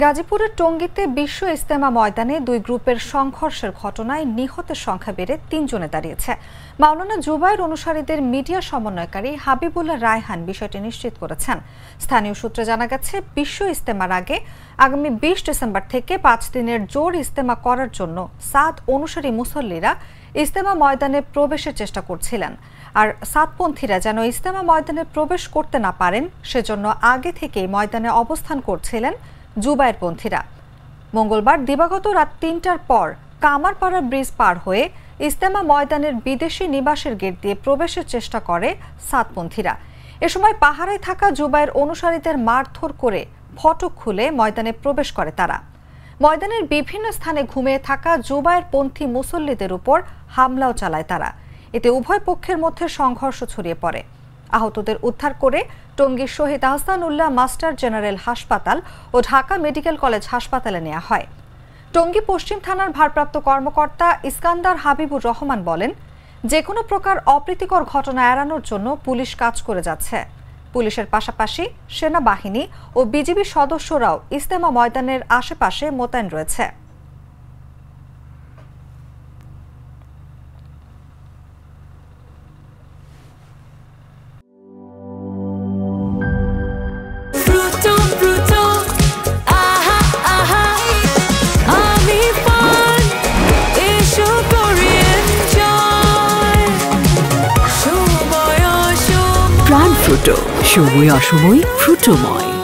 গাজীপুরের টঙ্গীতে বিশ্ব ইজতেমা ময়দানে দুই গ্রুপের সংঘর্ষের ঘটনায় নিহতের সংখ্যা বেড়ে ৩ জনে দাঁড়িয়েছে। মাওলানা জুবায়ের অনুসারীদের মিডিয়া সমন্বয়কারী হাবিবুল্লাহ রায়হান বিষয়টি নিশ্চিত করেছেন। স্থানীয় সূত্রে জানা গেছে, বিশ্ব ইজতেমার আগে আগামী ২০ ডিসেম্বর থেকে ৫ দিনের জোর ইজতেমা করার জন্য সাদ অনুসারী মুসল্লিরা ইজতেমা ময়দানে প্রবেশের চেষ্টা করছিলেন। আর সাদপন্থীরা যেন ইজতেমা ময়দানে প্রবেশ করতে না পারেন সেজন্য আগে থেকেই ময়দানে অবস্থান করছিলেন জুবায়েরপন্থীরা। মঙ্গলবার দিবাগত রাত ৩টার পর কামারপাড়া ব্রিজ পার হয়ে ইজতেমা ময়দানের বিদেশি নিবাসের গেট দিয়ে প্রবেশের চেষ্টা করে সাদপন্থীরা। এ সময় পাহারায় থাকা জুবায়ের অনুসারীদের মারধর করে ফটক খুলে ময়দানে প্রবেশ করে তারা। ময়দানের বিভিন্ন স্থানে ঘুমিয়ে থাকা জুবায়েরপন্থী মুসল্লিদের উপর হামলাও চালায় তারা। এতে উভয় পক্ষের মধ্যে সংঘর্ষ ছড়িয়ে পড়ে। আহতদের উদ্ধার করে টঙ্গীর শহীদ আহসানুল্লাহ মাস্টার জেনারেল হাসপাতাল ও ঢাকা মেডিকেল কলেজ হাসপাতালে নেওয়া হয়। টঙ্গী পশ্চিম থানার ভারপ্রাপ্ত কর্মকর্তা ইস্কান্দার হাবিবুর রহমান বলেন, যে কোনো প্রকার অপ্রীতিকর ঘটনা এড়ানোর জন্য পুলিশ কাজ করে যাচ্ছে। পুলিশের পাশাপাশি সেনাবাহিনী ও বিজিবি সদস্যরাও ইজতেমা ময়দানের আশেপাশে মোতায়েন রয়েছে। প্রাণ ফ্রুটো, সময় অসময় ফ্রুটোময়।